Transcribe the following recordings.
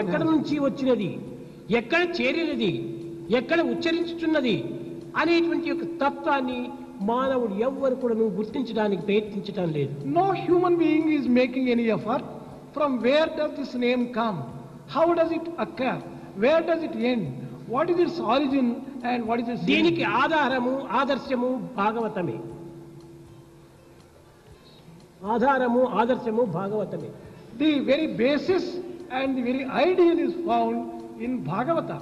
ఎక్కడ నుంచి వచ్చినది, ఎక్కడ చేరినది, ఎక్కడ ఉచ్చరించుతున్నది అనేటువంటి యొక్క తత్వాన్ని మానవుడు ఎవ్వరు కూడా గుర్తించడానికి ప్రయత్నించడం లేదు. No human being is making any effort. From where does this name come? How does it occur? Where does it end? What is its origin and what is its end? దీనికి ఆధారము ఆదర్శము భాగవతమే. ఆధారము ఆదర్శము భాగవతమే. The very basis and the very ideal is found in Bhagavata.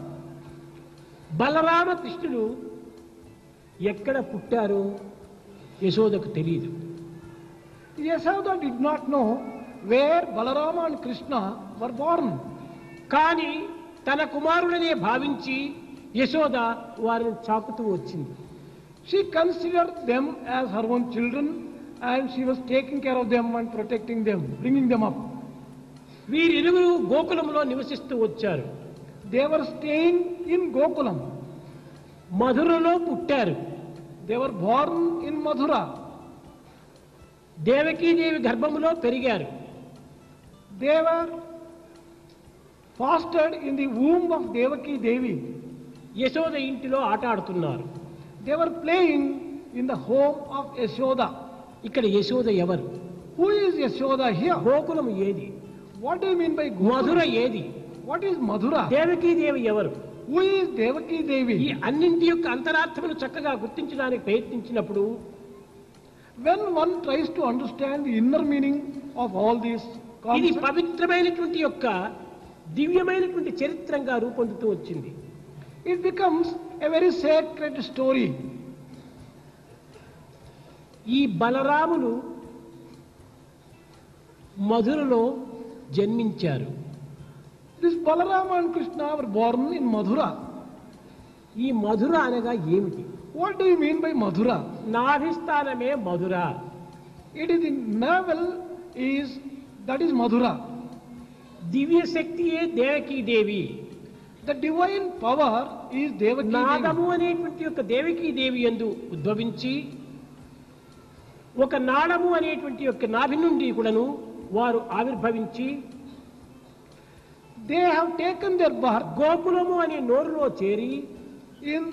Balarama కృష్ణుడు ఎక్కడ పుట్టారో యశోదకు తెలియదు. Yashoda did not know where Balarama and Krishna were born. కానీ తన కుమారుడనే భావించి యశోద వారిని చాపుతూ వచ్చింది. She considered them as her own children and she was taking care of them and protecting them, bringing them up. వీరిరువురు గోకులంలో నివసిస్తూ వచ్చారు. They were staying in Gokulam. మధురలో పుట్టారు. They were born in Madhura. Devaki Devi గర్భములో పెరిగారు. They were fostered in the womb of Devaki Devi. Yashoda ఇంటిలో ఆట ఆడుతున్నారు. They were playing in the home of Yashoda. ఇక్కడ యశోద ఎవరు? Who is Yashoda here? Gokulam ఏది? What do you mean by Gokulam? మధుర ఏది? What is Madhura? Devaki Devi ఎవరు? Who is Devaki ఈ Devi? అన్నింటి యొక్క అంతరార్థమును చక్కగా గుర్తించడానికి ప్రయత్నించినప్పుడు When one tries to understand the inner meaning of all these ఇది concepts, పవిత్రమైనటువంటి యొక్క దివ్యమైనటువంటి చరిత్రంగా రూపొందుతూ వచ్చింది. it becomes a very sacred story. ఈ బలరాములు మధురలో జన్మించారు. This Balarama and Krishna were born in Madhura. ఈ మధుర అనగా ఏమిటి? What do you mean by Madhura? నాభిస్థానమే Mathura. It is the navel that is Madhura. Divya శక్తియే Devaki Devi. The divine power is Devaki నాదము Devi. అనేటువంటి యొక్క దేవకీదేవి యందు ఉద్భవించి ఒక నాళము అనేటువంటి యొక్క నాభి నుండి కూడాను వారు ఆవిర్భవించి They have taken their birth గోకులము అనే నోరులో చేరి in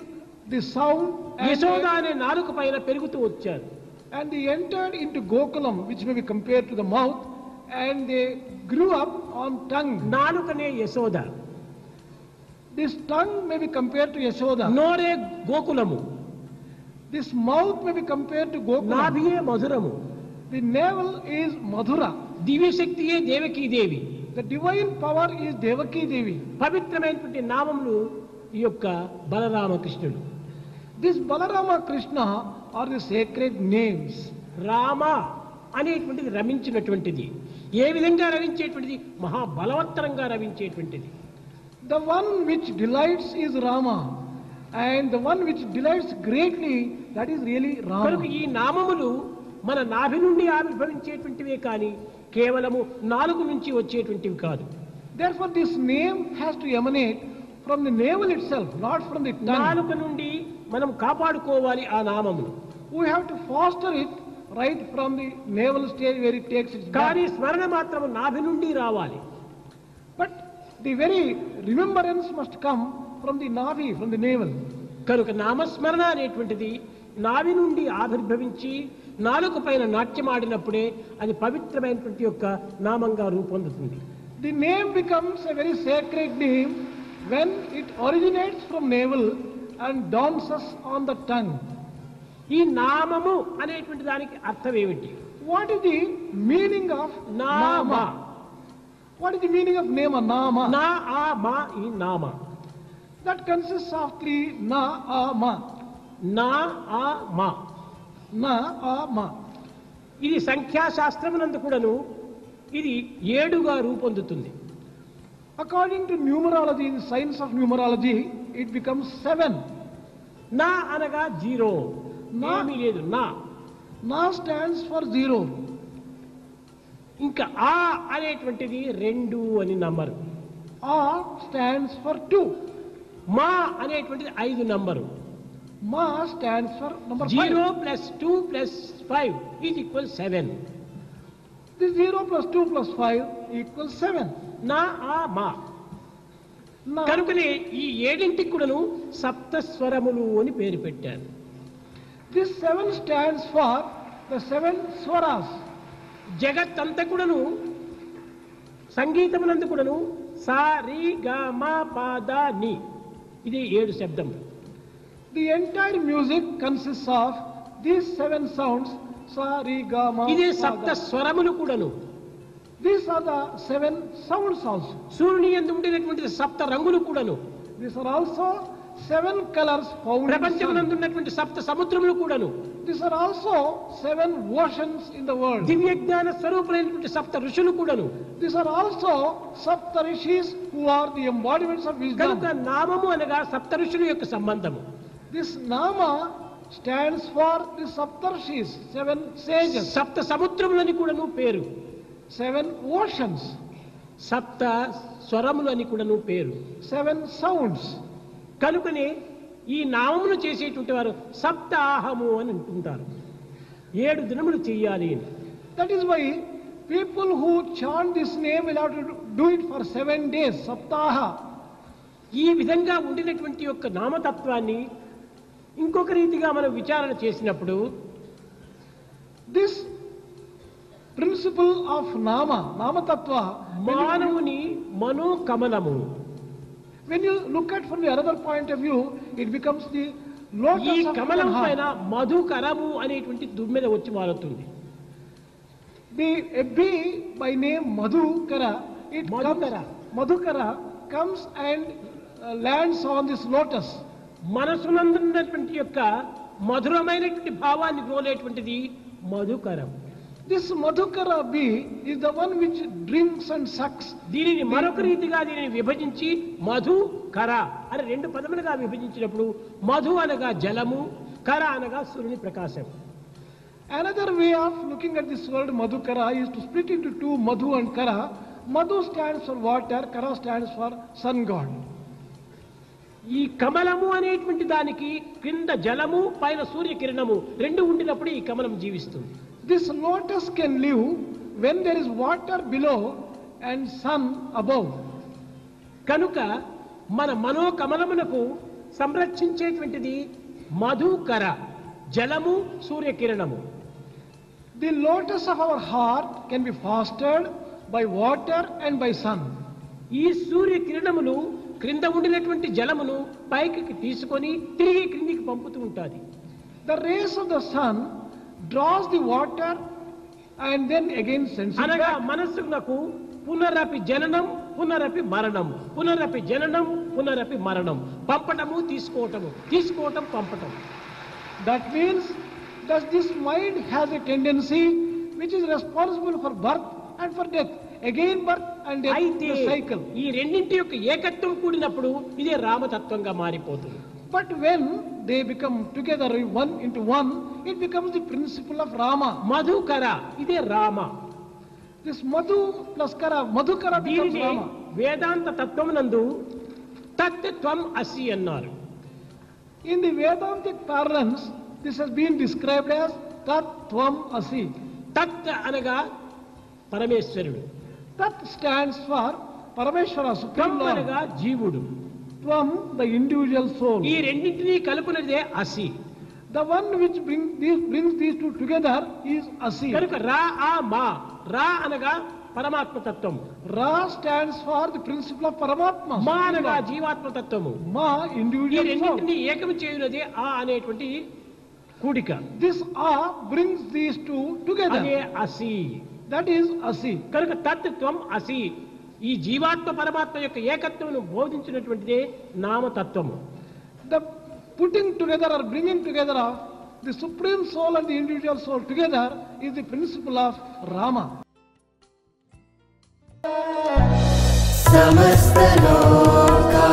the sound యశోద అనే నాలుక పైన పెరుగుతూ వచ్చారు. and they entered into Gokulam, which may be compared to the mouth, and they grew up on tongue. నాలుకనే Yashoda, This tongue may be compared to Yashoda. నోరే గోకులము, This mouth may be compared to Gokulam. నాభియే మధురము, The navel is Madhura. Divya శక్తియే Devaki Devi. The divine power is Devaki Devi. పవిత్రమైనటువంటి నామములు ఈ యొక్క బలరామకృష్ణుడు. This Balarama Krishna are the sacred names. Rama అనేటువంటిది రమించినటువంటిది. ఏ విధంగా రమించేటువంటిది? మహాబలవత్తరంగా రమించేటువంటిది. The one which delights is Rama, and the one which delights greatly, that is really కనుక Rama. ఈ నామములు మన నాభి నుండి ఆవిర్భవించేటువంటివే కానీ కేవలము నాలుగు నుంచి వచ్చేటువంటివి కాదు. Therefore, this name has to emanate from the navel itself, not from the tongue. నాలుక నుండి మనం కాపాడుకోవాలి ఆ నామమును. We have to foster it right from the navel stage where it takes its కానీ birth. స్మరణ మాత్రము నాభి నుండి రావాలి. But the very remembrance must come from the navi, from the navel. కనుక నామస్మరణ అనేటువంటిది నాభి నుండి ఆవిర్భవించి నాలుక పైన నాట్యమాడినప్పుడే అది పవిత్రమైనటువంటి యొక్క నామంగా రూపొందుతుంది. The name becomes a very sacred name when it originates from navel and dances on the tongue. ఈ నామము అనేటువంటి దానికి అర్థం ఏమిటి? What is the meaning of నామ. Nama? What is the meaning of name? Nama. నా ఆ మా ఈ నామ. That consists of three na, a, ma. నా ఆ మా. Na, a, ma. ఇది సంఖ్యాశాస్త్రమునందు కూడాను ఇది 7గా రూపొందుతుంది. According to numerology, the science of numerology, it becomes 7. నా అనగా 0, నా. ఏమీ లేదు. నా Na stands for 0. ఇంకా ఆ అనేటువంటిది 2 అని నంబరు. A stands for 2. మా అనేటువంటిది 5 number. Ma stands for number 0 5. plus 2 plus 5 is equal 7. This 0 plus 2 plus 5 equals 7. నా ఆ మా. Now, కనుకనే ఈ ఏడింటికి కూడాను సప్త స్వరములు అని పేరు పెట్టారు. this 7 stands for the 7 swaras. జగత్తంతా కూడాను సంగీతమునందు కూడాను సా రి గ మ ప ద ని, ఇది 7 శబ్దములు. The entire music consists of these 7 sounds, sa, re, ga, ma, ఇదే pa, సప్త da. స్వరములు కూడాను. These are the 7 sounds also. సూర్యుని యందు ఉండేటటువంటి సప్త రంగులు కూడాను. These are also 7 colors found in the sun. ప్రపంచమునందు ఉన్నటువంటి సప్త సముద్రములు కూడాను. These are also 7 oceans in the world. దివ్య జ్ఞాన స్వరూపులైనటువంటి సప్త ఋషులు కూడాను. These are also Sapta Rishis who are the embodiments of wisdom. కనుక నామము అనగా సప్త ఋషుల యొక్క సంబంధము. This Nama stands for the Saptarshis, 7 sages, సప్త సముద్రములని కూడాను పేరు. 7 oceans, సప్త స్వరములని కూడాను పేరు. 7 sounds. కనుకనే ఈ నామమును చేసేటువంటి వారు సప్తాహము అని అంటుంటారు. 7 దినములు చెయ్యాలి అని. That is why people who chant this name will have to do it for 7 days, Saptaha. ఈ విధంగా ఉండినటువంటి యొక్క నామతత్వాన్ని ఇంకొక రీతిగా మనం విచారణ చేసినప్పుడు This principle of Nama, Nama Tattva, మానవుని మనోకమలము, when you look at from the other point of view, it becomes the ఈ lotus of కమలం human పైన heart. మధుకరము అనేటువంటి దుమ్మెద వచ్చి మారుతుంది. A bee by name Madhukara, Madhukara comes and lands on this lotus. మనసునందున్నటువంటి యొక్క మధురమైనటువంటి భావాన్ని గ్రోలేటువంటిది మధుకరం. This Madhukara bee is the one which drinks and sucks. దీనిని మరొక రీతిగా దీనిని విభజించి మధు కర అని 2 పదములుగా విభజించినప్పుడు మధు అనగా జలము, కర అనగా సూర్యుని ప్రకాశం. Another way of looking at this word Madhukara is to split into 2, Madhu and Kara. Madhu stands for water, Kara stands for sun god. ఈ కమలము అనేటువంటి దానికి కింద జలము పైన సూర్యకిరణము 2 ఉండినప్పుడు ఈ కమలం జీవిస్తుంది. This lotus can live when there is water below and sun above. కనుక మన మనోకమలమునకు సంరక్షించేటువంటిది మధుకర, జలము, సూర్యకిరణము. The lotus of our heart can be fostered by water and by sun. ఈ సూర్యకిరణములు క్రింద ఉండినటువంటి జలమును పైకి తీసుకొని తిరిగి క్రిందికి పంపుతూ ఉంటుంది. The rays of the sun draws the water and then again sends it అనగా back. మనస్సునకు పునరపి జననం, పునరపి మరణం, పునరపి జననం, పునరపి మరణం, పంపటము తీసుకోవటము, తీసుకోవటం పంపటం. That means that this mind has a tendency which is responsible for birth and for death. Again birth and death, అయితే the cycle. ఈ రెండింటి యొక్క ఏకత్వం కూడినప్పుడు ఇదే రామతత్వంగా మారిపోతుంది. But when they become together one into one, it becomes the principle of Rama. మధుకర ఇదే Rama. This Madhu plus Kara, Madhukara becomes దీనిని Rama. వేదాంత తత్వమునందు తత్ త్వం అసి అన్నారు. In the Vedantic parlance, this has been described as Tat Tvam Asi. తత్ అనగా పరమేశ్వరుడు, Tat stands for Parameshwara, త్వం Supreme Lord. అనగా జీవుడు. Tvam, the individual soul. ఈ రెండింటినీ కలుపునదే అసి. The one which brings these two together is Asi. కనుక రా ఆ మా, రా అనగా పరమాత్మ తత్వం, Ra stands for the principle of Paramatma. మా Supreme అనగా Lord. జీవాత్మ తత్వము. Ma, ఈ individual soul. రెండింటినీ ఏకం చేయునదే ఆ అనేటువంటి కూడిక, This A brings these two అదే together. అసి. That is Asi. కనుక తత్వం అసి, ఈ జీవాత్మ పరమాత్మ యొక్క ఏకత్వమును బోధించినటువంటిదే నామతత్వము. The putting together or bringing together of the supreme soul and the individual soul together is the principle of Rama. समस्त लोका